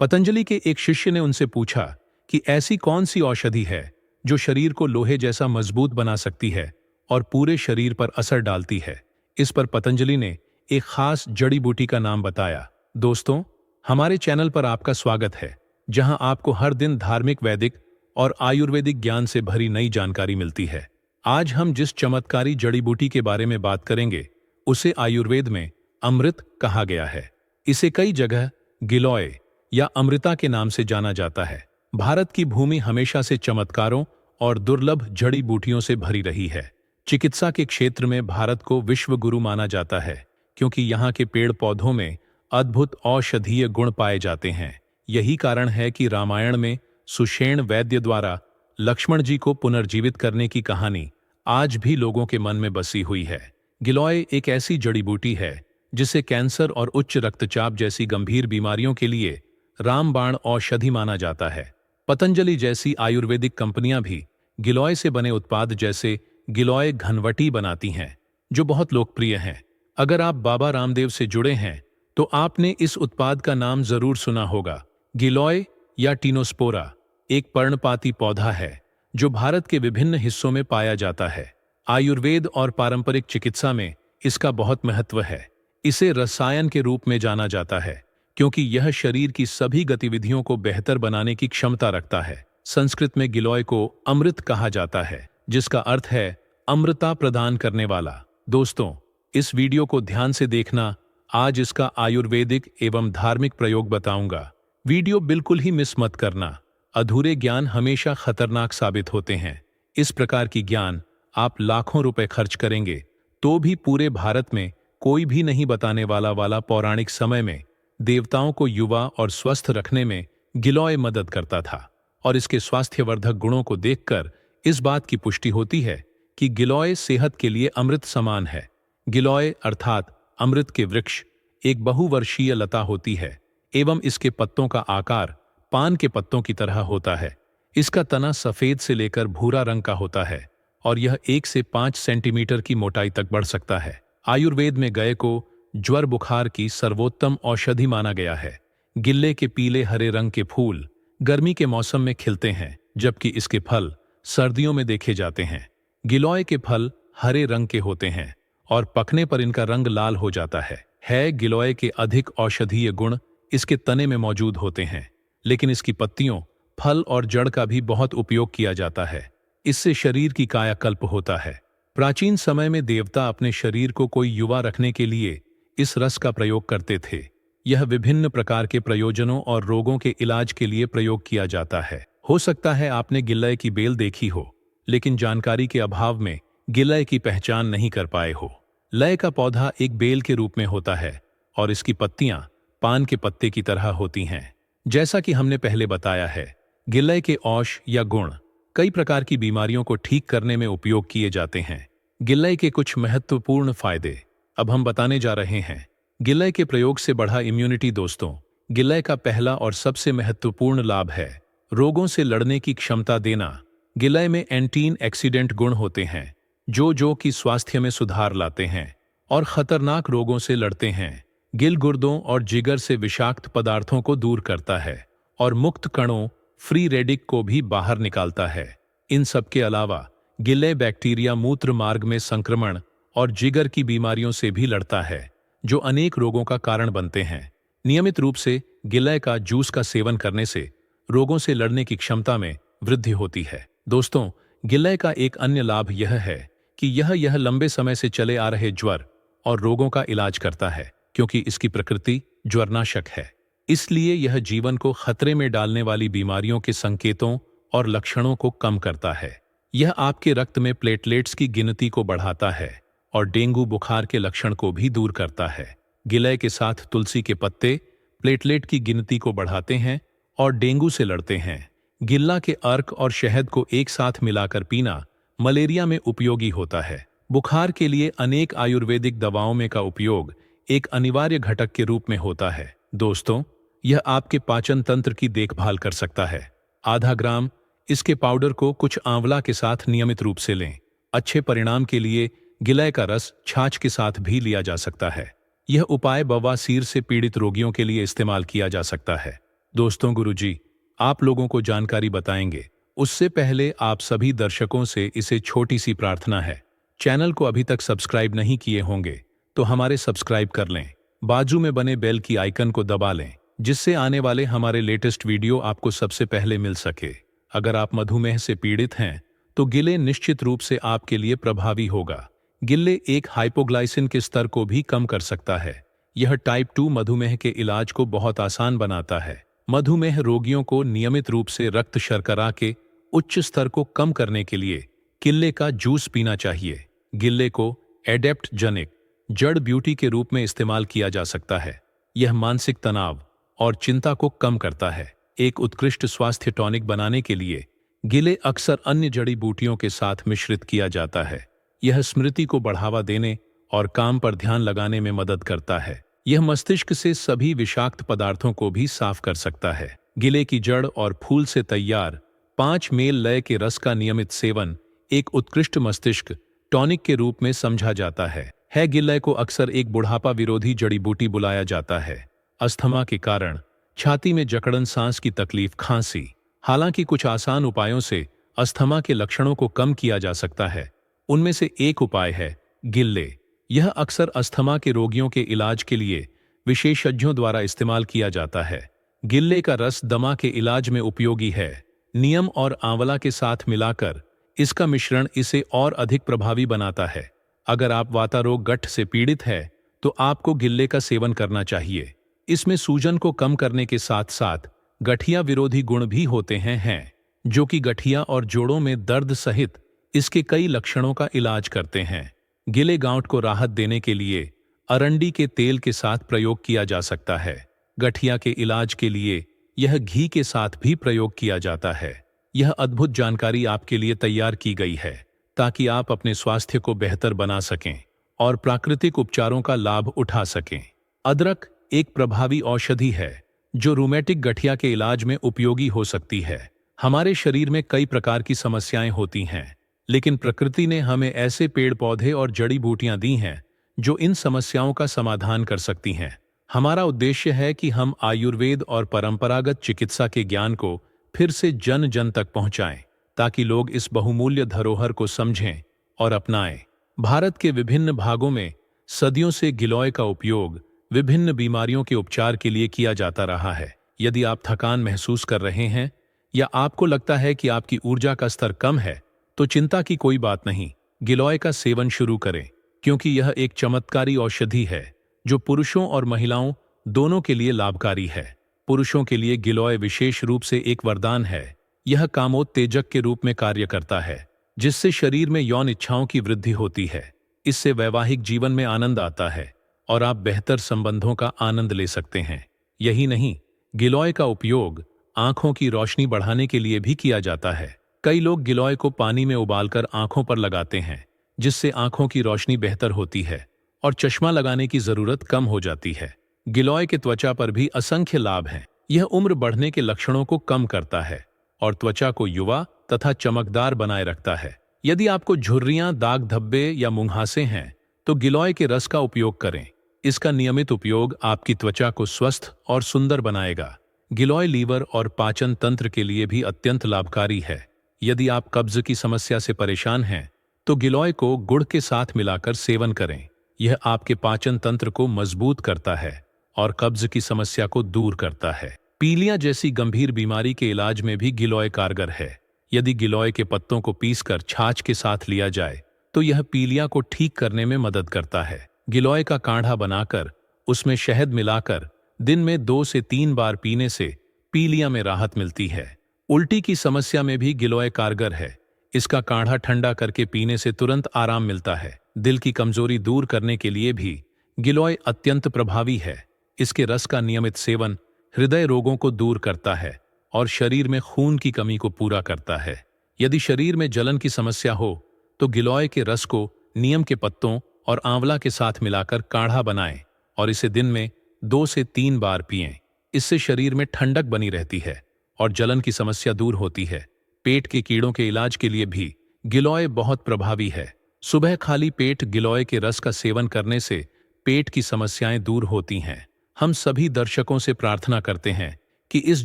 पतंजलि के एक शिष्य ने उनसे पूछा कि ऐसी कौन सी औषधि है जो शरीर को लोहे जैसा मजबूत बना सकती है और पूरे शरीर पर असर डालती है। इस पर पतंजलि ने एक खास जड़ी बूटी का नाम बताया। दोस्तों, हमारे चैनल पर आपका स्वागत है, जहां आपको हर दिन धार्मिक, वैदिक और आयुर्वेदिक ज्ञान से भरी नई जानकारी मिलती है। आज हम जिस चमत्कारी जड़ी बूटी के बारे में बात करेंगे, उसे आयुर्वेद में अमृत कहा गया है। इसे कई जगह गिलोय या अमृता के नाम से जाना जाता है। भारत की भूमि हमेशा से चमत्कारों और दुर्लभ जड़ी बूटियों से भरी रही है। चिकित्सा के क्षेत्र में भारत को विश्व गुरु माना जाता है, क्योंकि यहाँ के पेड़ पौधों में अद्भुत औषधीय गुण पाए जाते हैं। यही कारण है कि रामायण में सुषेण वैद्य द्वारा लक्ष्मण जी को पुनर्जीवित करने की कहानी आज भी लोगों के मन में बसी हुई है। गिलोय एक ऐसी जड़ी बूटी है जिसे कैंसर और उच्च रक्तचाप जैसी गंभीर बीमारियों के लिए रामबाण औषधि माना जाता है। पतंजलि जैसी आयुर्वेदिक कंपनियां भी गिलोय से बने उत्पाद जैसे गिलोय घनवटी बनाती हैं, जो बहुत लोकप्रिय हैं। अगर आप बाबा रामदेव से जुड़े हैं तो आपने इस उत्पाद का नाम जरूर सुना होगा। गिलोय या टिनोस्पोरा एक पर्णपाती पौधा है जो भारत के विभिन्न हिस्सों में पाया जाता है। आयुर्वेद और पारंपरिक चिकित्सा में इसका बहुत महत्व है। इसे रसायन के रूप में जाना जाता है, क्योंकि यह शरीर की सभी गतिविधियों को बेहतर बनाने की क्षमता रखता है। संस्कृत में गिलोय को अमृत कहा जाता है, जिसका अर्थ है अमृता प्रदान करने वाला। दोस्तों, इस वीडियो को ध्यान से देखना। आज इसका आयुर्वेदिक एवं धार्मिक प्रयोग बताऊंगा। वीडियो बिल्कुल ही मिस मत करना। अधूरे ज्ञान हमेशा खतरनाक साबित होते हैं। इस प्रकार की ज्ञान आप लाखों रुपए खर्च करेंगे तो भी पूरे भारत में कोई भी नहीं बताने वाला पौराणिक समय में देवताओं को युवा और स्वस्थ रखने में गिलोय मदद करता था। और इसके स्वास्थ्यवर्धक गुणों को देखकर इस बात की पुष्टि होती है कि गिलोय सेहत के लिए अमृत समान है। गिलोय अर्थात अमृत के वृक्ष एक बहुवर्षीय लता होती है एवं इसके पत्तों का आकार पान के पत्तों की तरह होता है। इसका तना सफेद से लेकर भूरा रंग का होता है और यह 1 से 5 सेंटीमीटर की मोटाई तक बढ़ सकता है। आयुर्वेद में गय को ज्वर बुखार की सर्वोत्तम औषधि माना गया है। गिल्ले के पीले हरे रंग के फूल गर्मी के मौसम में खिलते हैं, जबकि इसके फल सर्दियों में देखे जाते हैं। गिलोय के फल हरे रंग के होते हैं और पकने पर इनका रंग लाल हो जाता है। गिलोय के अधिक औषधीय गुण इसके तने में मौजूद होते हैं, लेकिन इसकी पत्तियों, फल और जड़ का भी बहुत उपयोग किया जाता है। इससे शरीर की कायाकल्प होता है। प्राचीन समय में देवता अपने शरीर को कोई युवा रखने के लिए इस रस का प्रयोग करते थे। यह विभिन्न प्रकार के प्रयोजनों और रोगों के इलाज के लिए प्रयोग किया जाता है। हो सकता है आपने गिलोय की बेल देखी हो, लेकिन जानकारी के अभाव में गिलोय की पहचान नहीं कर पाए हो। लय का पौधा एक बेल के रूप में होता है और इसकी पत्तियां पान के पत्ते की तरह होती हैं। जैसा कि हमने पहले बताया है, गिलोय के औष या गुण कई प्रकार की बीमारियों को ठीक करने में उपयोग किए जाते हैं। गिलोय के कुछ महत्वपूर्ण फायदे अब हम बताने जा रहे हैं। गिलोय के प्रयोग से बढ़ा इम्यूनिटी। दोस्तों, गिलोय का पहला और सबसे महत्वपूर्ण लाभ है रोगों से लड़ने की क्षमता देना। गिलोय में एंटी ऑक्सीडेंट गुण होते हैं जो कि स्वास्थ्य में सुधार लाते हैं और खतरनाक रोगों से लड़ते हैं। गिल गुर्दों और जिगर से विषाक्त पदार्थों को दूर करता है और मुक्त कणों फ्री रेडिक को भी बाहर निकालता है। इन सब के अलावा गिलोय बैक्टीरिया, मूत्र मार्ग में संक्रमण और जिगर की बीमारियों से भी लड़ता है, जो अनेक रोगों का कारण बनते हैं। नियमित रूप से गिलोय का जूस का सेवन करने से रोगों से लड़ने की क्षमता में वृद्धि होती है। दोस्तों, गिलोय का एक अन्य लाभ यह है कि यह लंबे समय से चले आ रहे ज्वर और रोगों का इलाज करता है, क्योंकि इसकी प्रकृति ज्वरनाशक है। इसलिए यह जीवन को खतरे में डालने वाली बीमारियों के संकेतों और लक्षणों को कम करता है। यह आपके रक्त में प्लेटलेट्स की गिनती को बढ़ाता है और डेंगू बुखार के लक्षण को भी दूर करता है। गिलोय के साथ तुलसी के पत्ते प्लेटलेट की गिनती को बढ़ाते हैं और डेंगू से लड़ते हैं। गिल्ला के अर्क और शहद को एक साथ मिलाकर पीना मलेरिया में उपयोगी होता है। बुखार के लिए अनेक आयुर्वेदिक दवाओं में का उपयोग एक अनिवार्य घटक के रूप में होता है। दोस्तों, यह आपके पाचन तंत्र की देखभाल कर सकता है। आधा ग्राम इसके पाउडर को कुछ आंवला के साथ नियमित रूप से लें। अच्छे परिणाम के लिए गिलोय का रस छाछ के साथ भी लिया जा सकता है। यह उपाय बवासीर से पीड़ित रोगियों के लिए इस्तेमाल किया जा सकता है। दोस्तों, गुरुजी आप लोगों को जानकारी बताएंगे, उससे पहले आप सभी दर्शकों से इसे छोटी सी प्रार्थना है। चैनल को अभी तक सब्सक्राइब नहीं किए होंगे तो हमारे सब्सक्राइब कर लें, बाजू में बने बेल की आइकन को दबा लें, जिससे आने वाले हमारे लेटेस्ट वीडियो आपको सबसे पहले मिल सके। अगर आप मधुमेह से पीड़ित हैं तो गिले निश्चित रूप से आपके लिए प्रभावी होगा। गिल्ले एक हाइपोग्लाइसिन के स्तर को भी कम कर सकता है। यह टाइप 2 मधुमेह के इलाज को बहुत आसान बनाता है। मधुमेह रोगियों को नियमित रूप से रक्त शर्करा के उच्च स्तर को कम करने के लिए गिल्ले का जूस पीना चाहिए। गिल्ले को एडेप्टजेनिक जड़ ब्यूटी के रूप में इस्तेमाल किया जा सकता है। यह मानसिक तनाव और चिंता को कम करता है। एक उत्कृष्ट स्वास्थ्य टॉनिक बनाने के लिए गिले अक्सर अन्य जड़ी बूटियों के साथ मिश्रित किया जाता है। यह स्मृति को बढ़ावा देने और काम पर ध्यान लगाने में मदद करता है। यह मस्तिष्क से सभी विषाक्त पदार्थों को भी साफ कर सकता है। गिले की जड़ और फूल से तैयार 5 मेल लय के रस का नियमित सेवन एक उत्कृष्ट मस्तिष्क टॉनिक के रूप में समझा जाता है। गिल्ले को अक्सर एक बुढ़ापा विरोधी जड़ी बूटी बुलाया जाता है। अस्थमा के कारण छाती में जकड़न, सांस की तकलीफ, खांसी। हालांकि कुछ आसान उपायों से अस्थमा के लक्षणों को कम किया जा सकता है। उनमें से एक उपाय है गिल्ले। यह अक्सर अस्थमा के रोगियों के इलाज के लिए विशेषज्ञों द्वारा इस्तेमाल किया जाता है। गिल्ले का रस दमा के इलाज में उपयोगी है। नीम और आंवला के साथ मिलाकर इसका मिश्रण इसे और अधिक प्रभावी बनाता है। अगर आप वातारोग गठ से पीड़ित है तो आपको गिल्ले का सेवन करना चाहिए। इसमें सूजन को कम करने के साथ साथ गठिया विरोधी गुण भी होते हैं, जो कि गठिया और जोड़ों में दर्द सहित इसके कई लक्षणों का इलाज करते हैं। गिले गांठ को राहत देने के लिए अरंडी के तेल के साथ प्रयोग किया जा सकता है। गठिया के इलाज के लिए यह घी के साथ भी प्रयोग किया जाता है। यह अद्भुत जानकारी आपके लिए तैयार की गई है ताकि आप अपने स्वास्थ्य को बेहतर बना सकें और प्राकृतिक उपचारों का लाभ उठा सकें। अदरक एक प्रभावी औषधि है जो रूमेटिक गठिया के इलाज में उपयोगी हो सकती है। हमारे शरीर में कई प्रकार की समस्याएं होती हैं, लेकिन प्रकृति ने हमें ऐसे पेड़ पौधे और जड़ी बूटियां दी हैं जो इन समस्याओं का समाधान कर सकती हैं। हमारा उद्देश्य है कि हम आयुर्वेद और परंपरागत चिकित्सा के ज्ञान को फिर से जन जन तक पहुंचाएं, ताकि लोग इस बहुमूल्य धरोहर को समझें और अपनाएं। भारत के विभिन्न भागों में सदियों से गिलोय का उपयोग विभिन्न बीमारियों के उपचार के लिए किया जाता रहा है। यदि आप थकान महसूस कर रहे हैं या आपको लगता है कि आपकी ऊर्जा का स्तर कम है, तो चिंता की कोई बात नहीं। गिलोय का सेवन शुरू करें, क्योंकि यह एक चमत्कारी औषधि है जो पुरुषों और महिलाओं दोनों के लिए लाभकारी है। पुरुषों के लिए गिलोय विशेष रूप से एक वरदान है। यह कामोत्तेजक के रूप में कार्य करता है, जिससे शरीर में यौन इच्छाओं की वृद्धि होती है। इससे वैवाहिक जीवन में आनंद आता है और आप बेहतर संबंधों का आनंद ले सकते हैं। यही नहीं, गिलोय का उपयोग आंखों की रोशनी बढ़ाने के लिए भी किया जाता है। कई लोग गिलोय को पानी में उबालकर आंखों पर लगाते हैं, जिससे आंखों की रोशनी बेहतर होती है और चश्मा लगाने की जरूरत कम हो जाती है। गिलोय के त्वचा पर भी असंख्य लाभ हैं। यह उम्र बढ़ने के लक्षणों को कम करता है और त्वचा को युवा तथा चमकदार बनाए रखता है। यदि आपको झुर्रियां, दाग धब्बे या मुंहासे हैं तो गिलोय के रस का उपयोग करें। इसका नियमित उपयोग आपकी त्वचा को स्वस्थ और सुंदर बनाएगा। गिलोय लीवर और पाचन तंत्र के लिए भी अत्यंत लाभकारी है। यदि आप कब्ज की समस्या से परेशान हैं तो गिलोय को गुड़ के साथ मिलाकर सेवन करें। यह आपके पाचन तंत्र को मजबूत करता है और कब्ज की समस्या को दूर करता है। पीलिया जैसी गंभीर बीमारी के इलाज में भी गिलोय कारगर है। यदि गिलोय के पत्तों को पीसकर छाछ के साथ लिया जाए तो यह पीलिया को ठीक करने में मदद करता है। गिलोय का काढ़ा बनाकर उसमें शहद मिलाकर दिन में 2 से 3 बार पीने से पीलिया में राहत मिलती है। उल्टी की समस्या में भी गिलोय कारगर है। इसका काढ़ा ठंडा करके पीने से तुरंत आराम मिलता है। दिल की कमजोरी दूर करने के लिए भी गिलोय अत्यंत प्रभावी है। इसके रस का नियमित सेवन हृदय रोगों को दूर करता है और शरीर में खून की कमी को पूरा करता है। यदि शरीर में जलन की समस्या हो तो गिलोय के रस को नीम के पत्तों और आंवला के साथ मिलाकर काढ़ा बनाएं और इसे दिन में 2 से 3 बार पिएं। इससे शरीर में ठंडक बनी रहती है और जलन की समस्या दूर होती है। पेट के कीड़ों के इलाज के लिए भी गिलोय बहुत प्रभावी है। सुबह खाली पेट गिलोय के रस का सेवन करने से पेट की समस्याएं दूर होती हैं। हम सभी दर्शकों से प्रार्थना करते हैं कि इस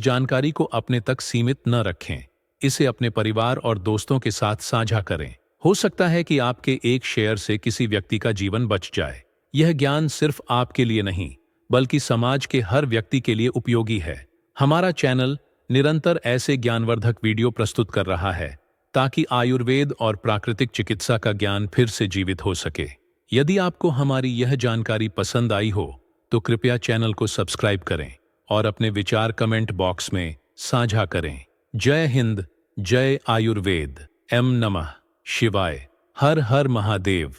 जानकारी को अपने तक सीमित न रखें। इसे अपने परिवार और दोस्तों के साथ साझा करें। हो सकता है कि आपके एक शेयर से किसी व्यक्ति का जीवन बच जाए। यह ज्ञान सिर्फ आपके लिए नहीं, बल्कि समाज के हर व्यक्ति के लिए उपयोगी है। हमारा चैनल निरंतर ऐसे ज्ञानवर्धक वीडियो प्रस्तुत कर रहा है ताकि आयुर्वेद और प्राकृतिक चिकित्सा का ज्ञान फिर से जीवित हो सके। यदि आपको हमारी यह जानकारी पसंद आई हो तो कृपया चैनल को सब्सक्राइब करें और अपने विचार कमेंट बॉक्स में साझा करें। जय हिंद, जय आयुर्वेद, एम नमः शिवाय, हर हर महादेव।